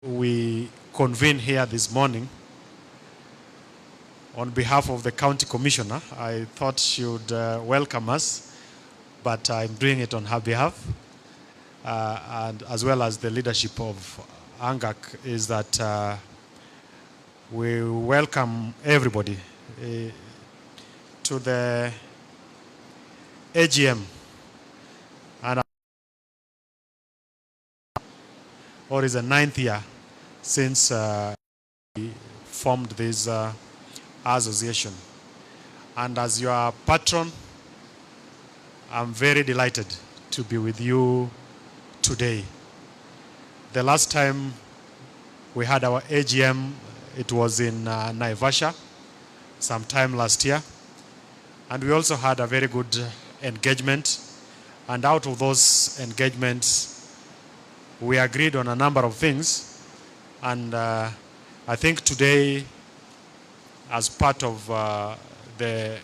We convene here this morning on behalf of the County Commissioner. I thought she would welcome us, but I'm doing it on her behalf, and as well as the leadership of ANGAC, is that we welcome everybody to the AGM, and or is the 9th year since we formed this association. And as your patron, I'm very delighted to be with you today. The last time we had our AGM, it was in Naivasha, sometime last year. And we also had a very good engagement. And out of those engagements, we agreed on a number of things. And I think today, as part of the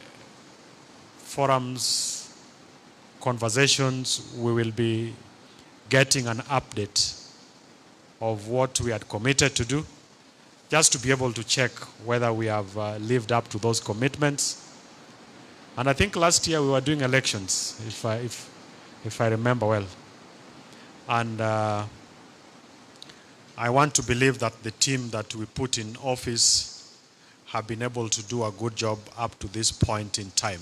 forum's conversations, we will be getting an update of what we had committed to do, just to be able to check whether we have lived up to those commitments. And I think last year we were doing elections, if I remember well. And I want to believe that the team that we put in office have been able to do a good job up to this point in time.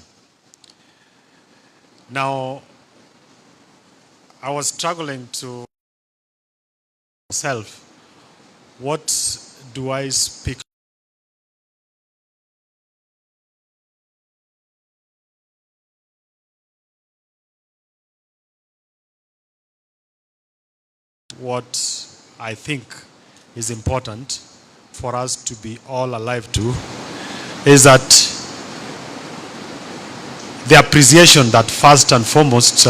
Now, I was struggling to myself, what do I speak? What I think is important for us to be all alive to is that the appreciation that first and foremost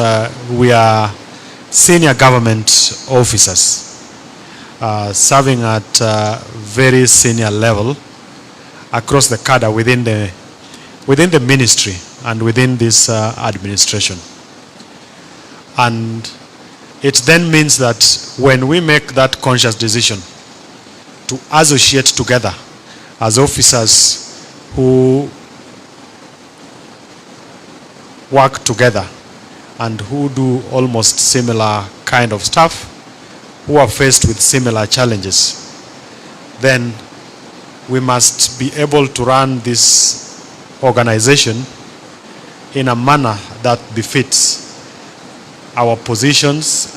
we are senior government officers serving at very senior level across the cadre within the ministry and within this administration. And it then means that when we make that conscious decision to associate together as officers who work together and who do almost similar kind of stuff, who are faced with similar challenges, then we must be able to run this organization in a manner that befits our positions,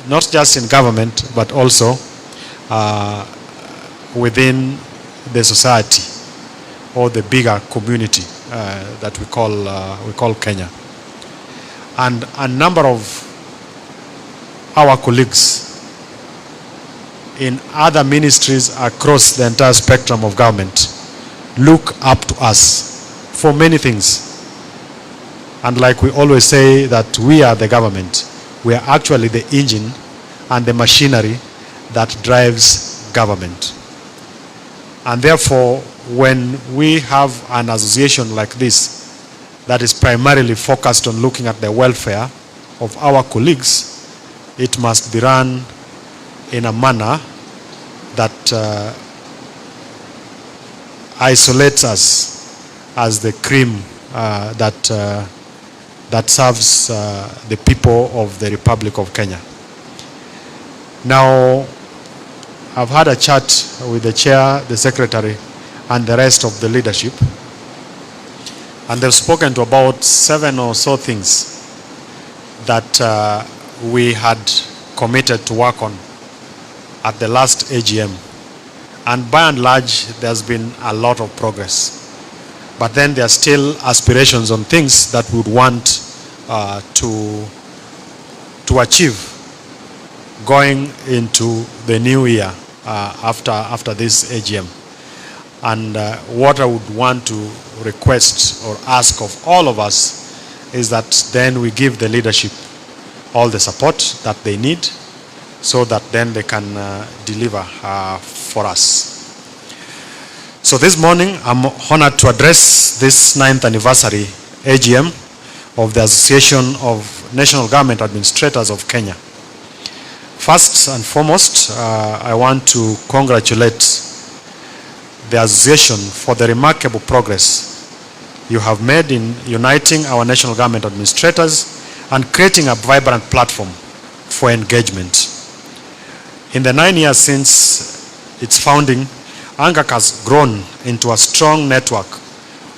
not just in government, but also within the society or the bigger community that we call Kenya. And a number of our colleagues in other ministries across the entire spectrum of government look up to us for many things. And like we always say that we are the government, we are actually the engine and the machinery that drives government. And therefore, when we have an association like this that is primarily focused on looking at the welfare of our colleagues, it must be run in a manner that isolates us as the cream that serves the people of the Republic of Kenya. Now, I've had a chat with the chair, the secretary, and the rest of the leadership, and they've spoken to about 7 or so things that we had committed to work on at the last AGM. And by and large, there's been a lot of progress. But then there are still aspirations on things that we would want to achieve going into the new year after this AGM. And what I would want to request or ask of all of us is that then we give the leadership all the support that they need so that then they can deliver for us. So this morning, I'm honored to address this 9th anniversary AGM of the Association of National Government Administrators of Kenya. First and foremost, I want to congratulate the association for the remarkable progress you have made in uniting our national government administrators and creating a vibrant platform for engagement. In the 9 years since its founding, ANGAC has grown into a strong network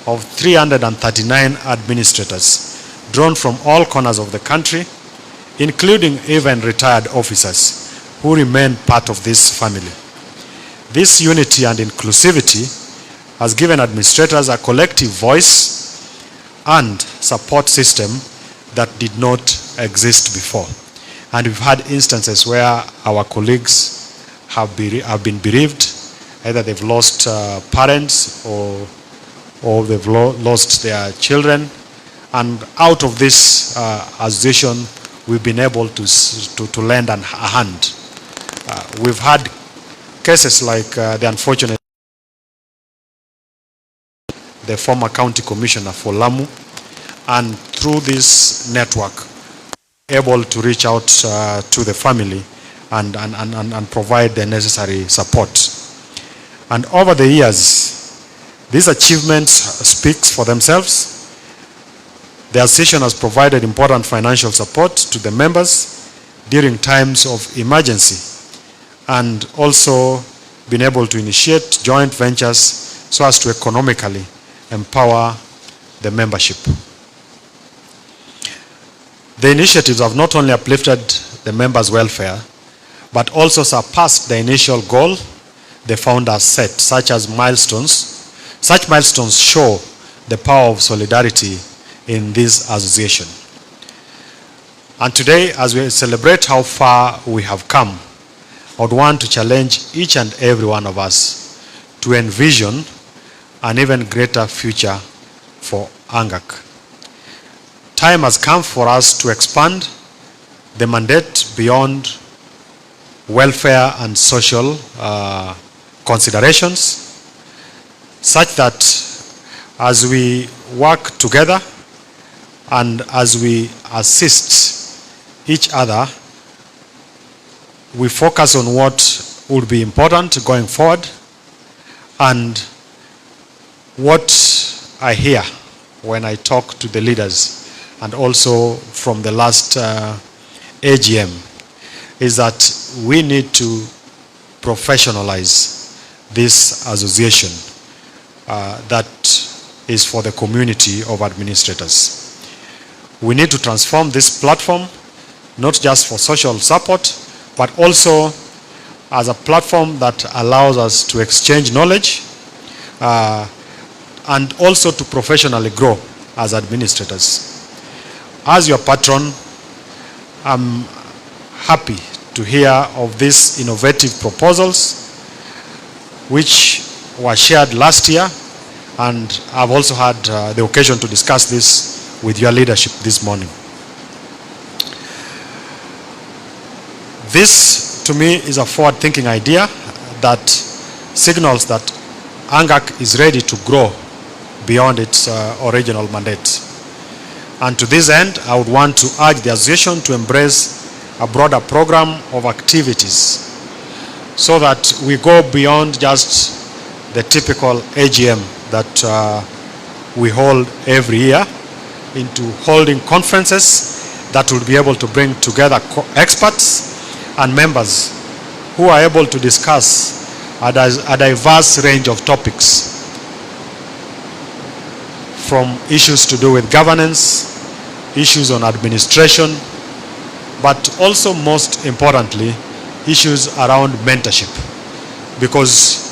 of 339 administrators drawn from all corners of the country, including even retired officers who remain part of this family. This unity and inclusivity has given administrators a collective voice and support system that did not exist before. And we've had instances where our colleagues have been bereaved, either they've lost parents or they've lost their children. And out of this association, we've been able to lend a hand. We've had cases like the unfortunate, the former county commissioner for Lamu, and through this network, able to reach out to the family and provide the necessary support. And over the years, these achievements speaks for themselves. The association has provided important financial support to the members during times of emergency, and also been able to initiate joint ventures so as to economically empower the membership. The initiatives have not only uplifted the members' welfare, but also surpassed the initial goal the founders set, such milestones show the power of solidarity in this association. And today, as we celebrate how far we have come, I would want to challenge each and every one of us to envision an even greater future for ANGAC. Time has come for us to expand the mandate beyond welfare and social considerations, such that as we work together and as we assist each other, we focus on what would be important going forward. And what I hear when I talk to the leaders, and also from the last AGM, is that we need to professionalize this association that is for the community of administrators. We need to transform this platform, not just for social support, but also as a platform that allows us to exchange knowledge and also to professionally grow as administrators. As your patron, I'm happy to hear of these innovative proposals which were shared last year, and I've also had the occasion to discuss this with your leadership this morning. This, to me, is a forward-thinking idea that signals that ANGAC is ready to grow beyond its original mandate. And to this end, I would want to urge the association to embrace a broader program of activities so that we go beyond just the typical AGM that we hold every year into holding conferences that will be able to bring together experts and members who are able to discuss a diverse range of topics, from issues to do with governance, issues on administration, but also most importantly, issues around mentorship. Because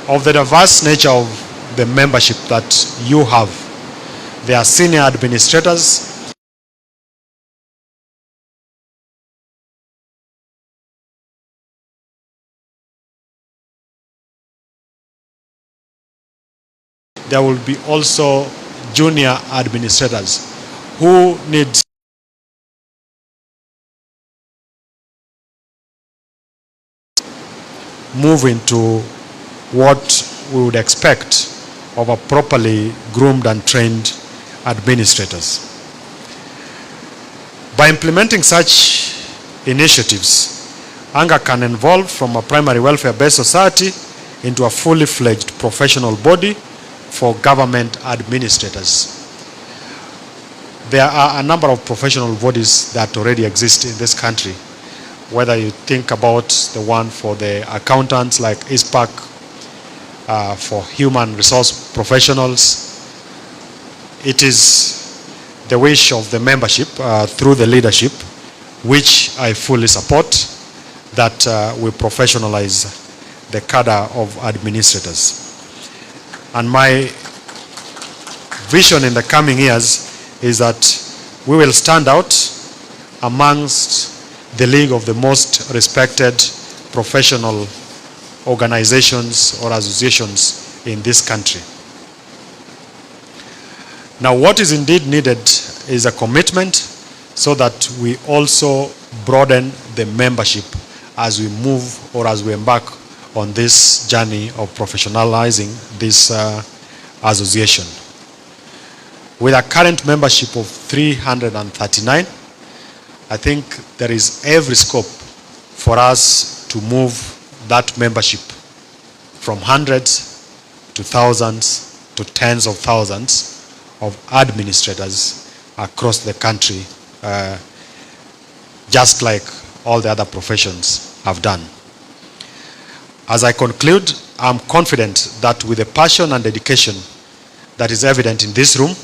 of the diverse nature of the membership that you have, there are senior administrators, there will be also junior administrators who need move into what we would expect of a properly groomed and trained administrators. By implementing such initiatives, ANGA can evolve from a primary welfare-based society into a fully fledged professional body for government administrators. There are a number of professional bodies that already exist in this country, whether you think about the one for the accountants like ISPAC, for human resource professionals. It is the wish of the membership through the leadership, which I fully support, that we professionalize the cadre of administrators. And my vision in the coming years is that we will stand out amongst the league of the most respected professional organizations or associations in this country. Now, what is indeed needed is a commitment so that we also broaden the membership as we move or as we embark on this journey of professionalizing this association. With a current membership of 339, I think there is every scope for us to move that membership from hundreds to thousands to tens of thousands of administrators across the country, just like all the other professions have done. As I conclude, I'm confident that with the passion and dedication that is evident in this room,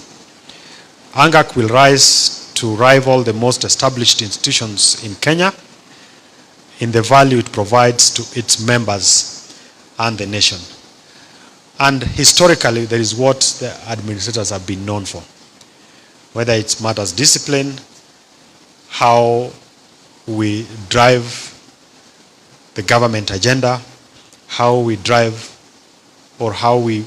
ANGAC will rise to rival the most established institutions in Kenya in the value it provides to its members and the nation. And historically, there is what the administrators have been known for. Whether it's matters discipline, how we drive the government agenda, how we drive or how we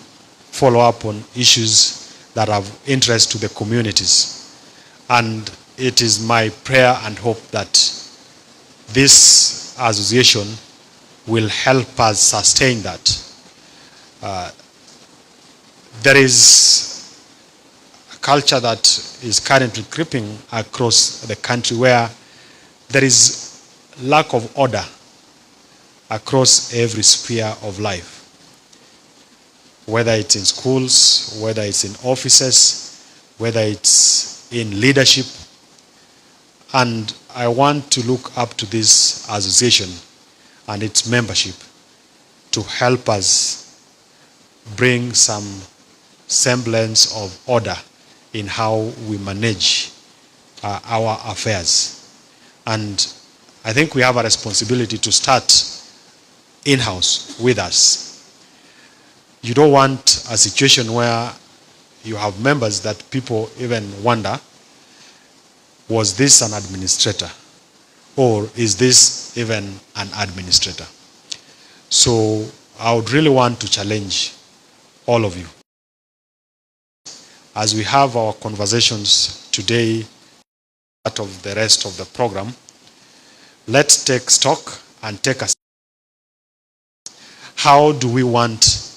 follow up on issues that have interest to the communities. And it is my prayer and hope that this association will help us sustain that. There is a culture that is currently creeping across the country where there is lack of order across every sphere of life. Whether it's in schools, whether it's in offices, whether it's in leadership. And I want to look up to this association and its membership to help us bring some semblance of order in how we manage our affairs. And I think we have a responsibility to start in-house with us. You don't want a situation where you have members that people even wonder, was this an administrator? Or is this even an administrator? So I would really want to challenge all of you. As we have our conversations today, part of the rest of the program, let's take stock and take a how do we want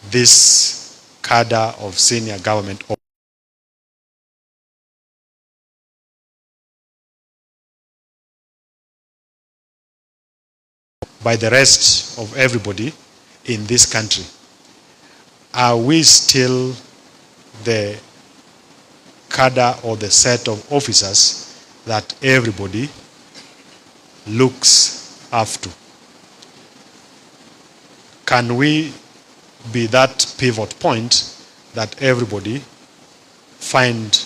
this cadre of senior government by the rest of everybody in this country? Are we still the cadre or the set of officers that everybody looks after? Can we be that pivot point that everybody find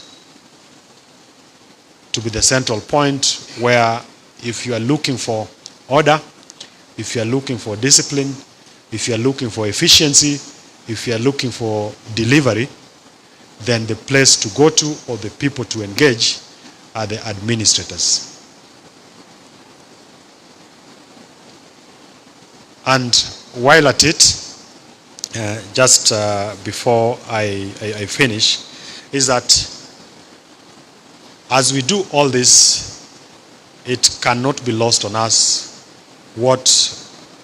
to be the central point where if you are looking for order, if you are looking for discipline, if you are looking for efficiency, if you are looking for delivery, then the place to go to or the people to engage are the administrators. And while at it, just before I finish, is that as we do all this, it cannot be lost on us what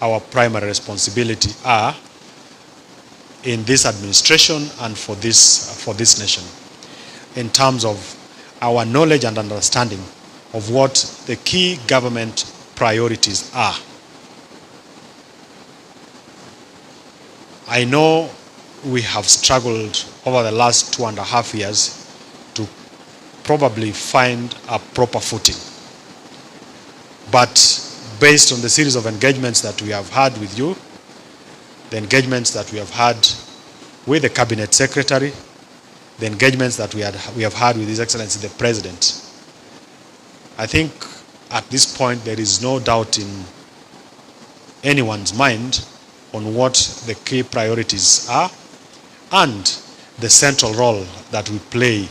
our primary responsibility are in this administration and for this nation, in terms of our knowledge and understanding of what the key government priorities are. I know we have struggled over the last 2.5 years to probably find a proper footing. But based on the series of engagements that we have had with you, the engagements that we have had with the Cabinet Secretary, the engagements that we have had with His Excellency the President, I think at this point there is no doubt in anyone's mind on what the key priorities are and the central role that we play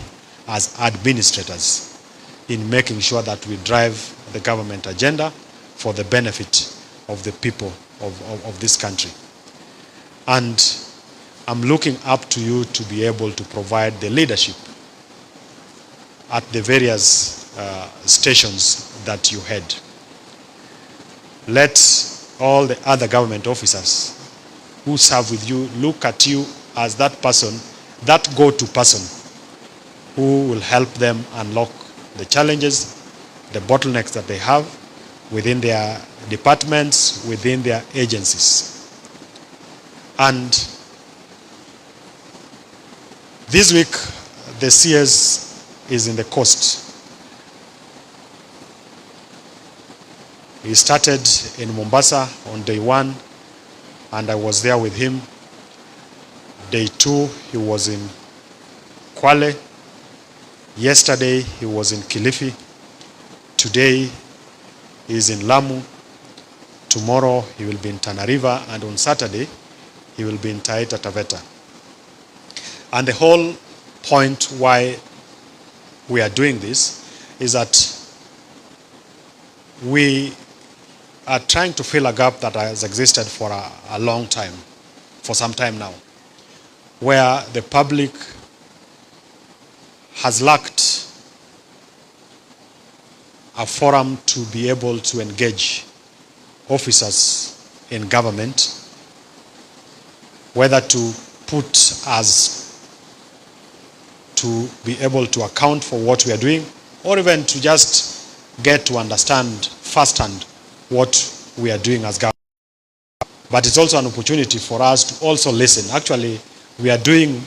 as administrators in making sure that we drive the government agenda for the benefit of the people of this country. And I'm looking up to you to be able to provide the leadership at the various stations that you head. Let all the other government officers who serve with you look at you as that person, that go-to person who will help them unlock the challenges, the bottlenecks that they have within their departments, within their agencies. And this week, the CS is in the coast. He started in Mombasa on day 1, and I was there with him. Day 2, he was in Kwale. Yesterday, he was in Kilifi. Today, he is in Lamu. Tomorrow, he will be in Tana River, and on Saturday, he will be in Taita Taveta. And the whole point why we are doing this is that we are trying to fill a gap that has existed for a long time, for some time now, where the public has lacked a forum to be able to engage officers in government, whether to put us to be able to account for what we are doing, or even to just get to understand firsthand what we are doing as government. But it's also an opportunity for us to also listen. Actually, we are doing,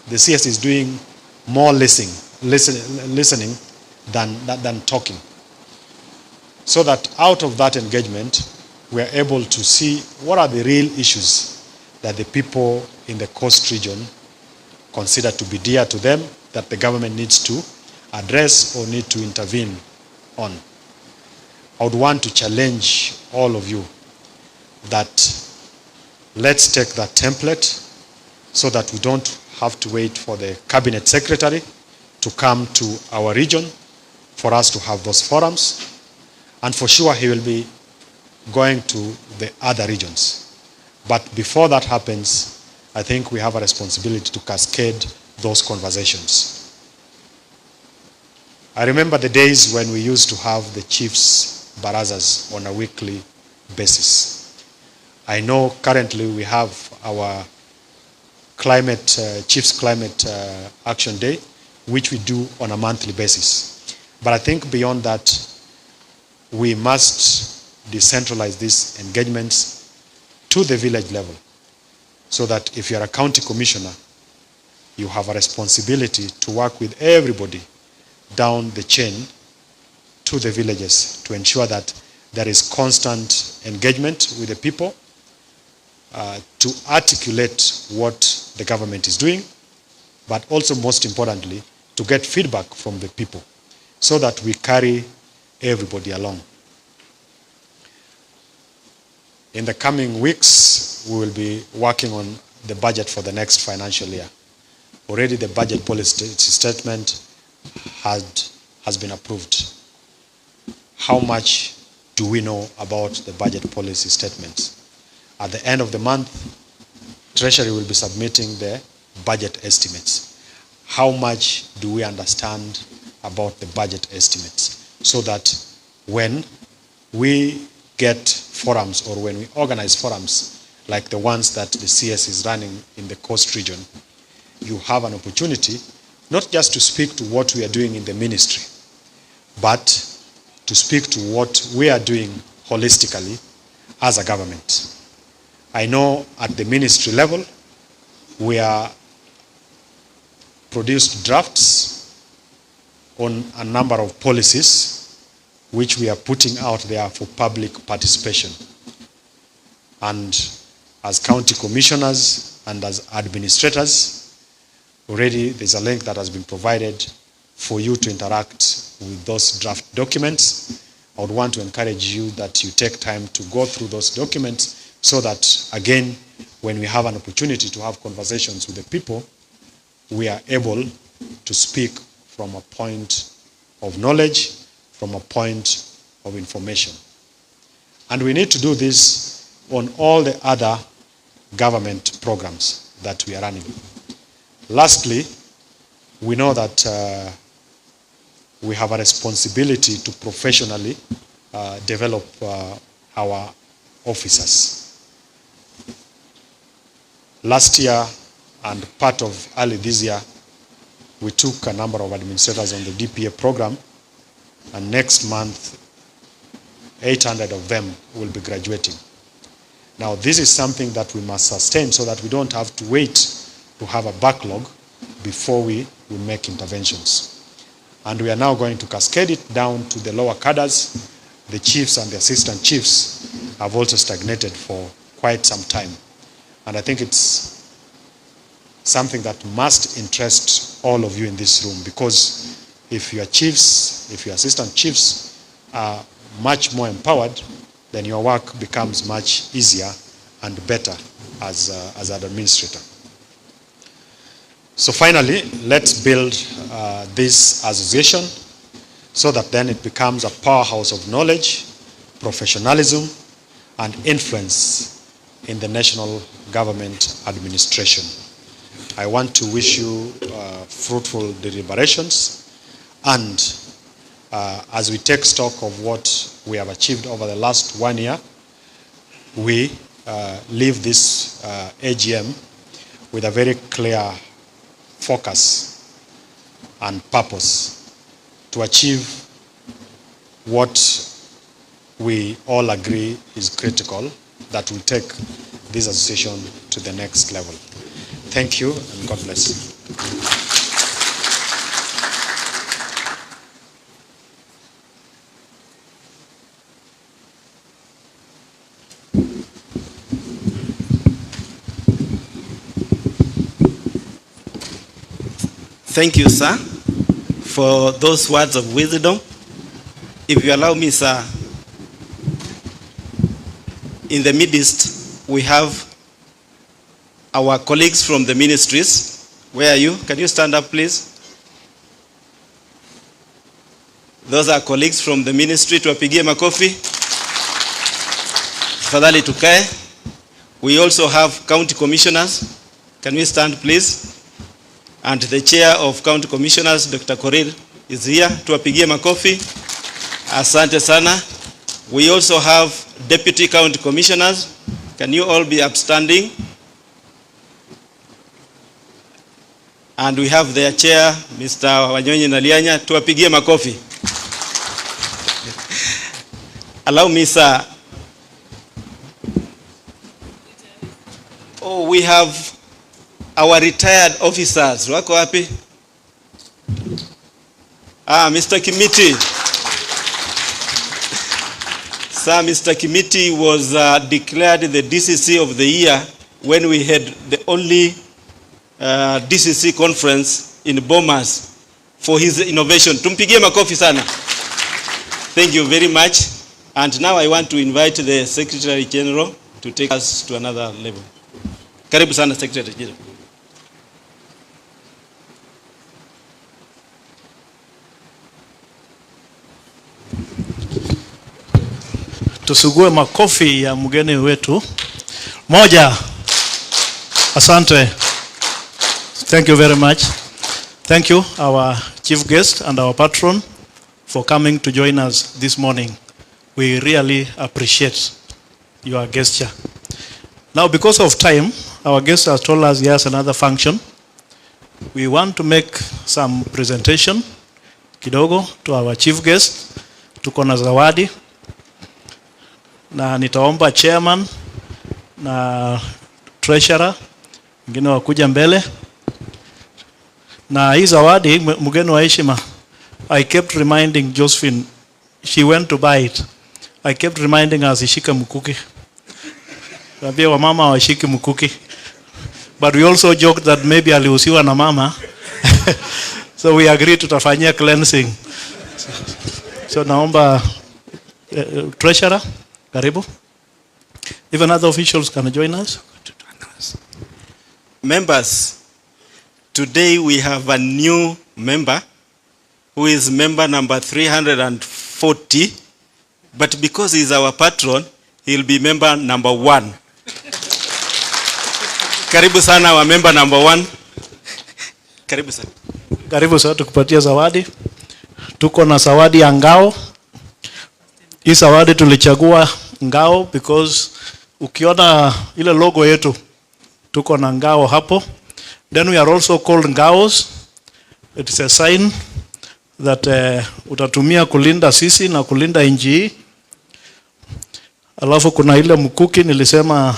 the CS is doing more listening than talking. So that out of that engagement, we are able to see what are the real issues that the people in the coast region consider to be dear to them, that the government needs to address or need to intervene on. I would want to challenge all of you that let's take that template so that we don't have to wait for the Cabinet Secretary to come to our region for us to have those forums. And for sure, he will be going to the other regions. But before that happens, I think we have a responsibility to cascade those conversations. I remember the days when we used to have the chiefs' barazas on a weekly basis. I know currently we have our Chiefs Climate Action Day, which we do on a monthly basis. But I think beyond that, we must decentralize these engagements to the village level, so that if you're a county commissioner, you have a responsibility to work with everybody down the chain to the villages to ensure that there is constant engagement with the people to articulate what the government is doing, but also most importantly, to get feedback from the people so that we carry everybody along. In the coming weeks, we will be working on the budget for the next financial year. Already the budget policy statement has been approved. How much do we know about the budget policy statements? At the end of the month, Treasury will be submitting the budget estimates. How much do we understand about the budget estimates? So that when we get forums or when we organize forums like the ones that the CS is running in the coast region, you have an opportunity not just to speak to what we are doing in the ministry, but to speak to what we are doing holistically as a government. I know at the ministry level, we are produced drafts on a number of policies which we are putting out there for public participation. And as county commissioners and as administrators, already there's a link that has been provided for you to interact with those draft documents. I would want to encourage you that you take time to go through those documents so that, again, when we have an opportunity to have conversations with the people, we are able to speak from a point of knowledge, from a point of information. And we need to do this on all the other government programs that we are running. Lastly, we know that we have a responsibility to professionally develop our officers. Last year and part of early this year, we took a number of administrators on the DPA program, and next month, 800 of them will be graduating. Now, this is something that we must sustain so that we don't have to wait to have a backlog before we make interventions. And we are now going to cascade it down to the lower cadres. The chiefs and the assistant chiefs have also stagnated for quite some time. And I think it's something that must interest all of you in this room, because if your chiefs, if your assistant chiefs are much more empowered, then your work becomes much easier and better as an administrator. So finally, let's build this association so that then it becomes a powerhouse of knowledge, professionalism, and influence in the national government administration. I want to wish you fruitful deliberations, and as we take stock of what we have achieved over the last 1 year, we leave this AGM with a very clear focus and purpose to achieve what we all agree is critical, that will take this association to the next level. Thank you, and God bless. Thank you, sir, for those words of wisdom. If you allow me, sir, in the midst, we have our colleagues from the ministries. Where are you? Can you stand up, please? Those are colleagues from the ministry. Tuwapigie makofi. Tafadhali tukae. We also have county commissioners. Can we stand, please? And the chair of county commissioners, Dr. Korir, is here. Tuwapigie makofi. Asante sana. We also have deputy county commissioners. Can you all be upstanding? And we have their chair, Mr. Wanyonyi Nalianya. Tuwapigie makofi. Allow me, sir. Oh, we have our retired officers. Wako wapi? Mr. Kimiti. Sir, Mr. Kimiti was declared the DCC of the year when we had the only DCC conference in Bomas for his innovation. Tumpigie makofi sana. Thank you very much. And now I want to invite the Secretary General to take us to another level. Karibu sana, Secretary General. Tusugue makofi ya mgeni wetu. Moja. Asante. Thank you very much. Thank you, our chief guest and our patron, for coming to join us this morning. We really appreciate your gesture. Now, because of time, our guest has told us he has another function. We want to make some presentation, kidogo, to our chief guest, tuko na zawadi na nitaomba chairman na treasurer wengine wakuja mbele. Na hii zawadi mgeni wa heshima, I kept reminding Josephine, she went to buy it. I kept reminding her ishike mkuki. Kabia wa mama washike mkuki. But we also joked that maybe alihusiwa na mama. So we agreed tutafanyia cleansing. So naomba treasurer, karibu. Even other officials can join us. Members, today we have a new member who is member number 340, but because he's our patron, he'll be member number 1. Karibu sana wa member number 1. Karibu sana. Karibu sana tukupatia zawadi. Tuko na zawadi ya ngao. Hii zawadi tulichagua ngao because ukiona ile logo yetu tuko na ngao hapo. Then we are also called ngaos. It is a sign that utatumia kulinda sisi na kulinda nchi. Alafu kuna ile mkuki nilisema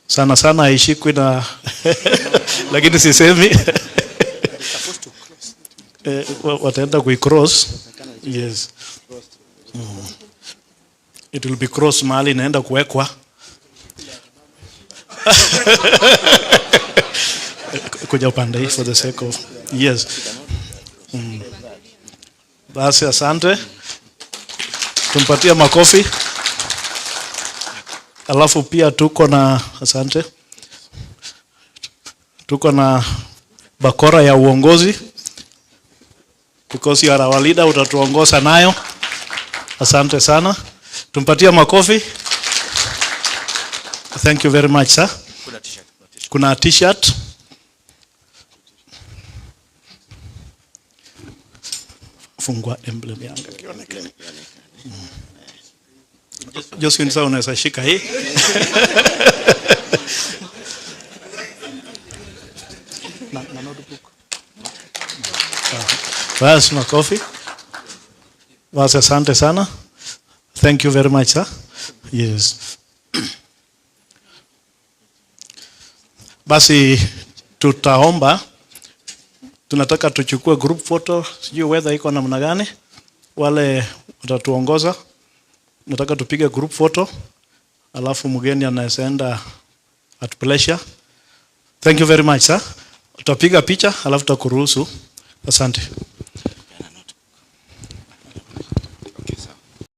sana sana haishikwi na lakini sisemi. Wataenda kuicross. Yes. It will be cross mahali inaenda kuwekwa. Kuja upande hii for the sake of. Yes. Basi asante. Tumpatie makofi. Alafu pia tuko na asante. Tuko na bakora ya uongozi. Because you are our leader, utatuongoza nayo. Asante sana. Tumpatie makofi. Thank you very much, sir. Kuna t-shirt. Fungua emblem yangu kionekane. Josephine sasa unaweza shika hii. Na notebook. Basi makofi. Basi asante sana. Thank you very much, sir. Yes. Basi tutaomba, tunataka tuchukue group photo, sijui weather iko namna gani, wale watatuongoza. Nataka tupige group photo, alafu mgeni anaenda at pleasure. Thank you very much, sir. Tutapiga picha, alafu tutakuruhusu. Asante.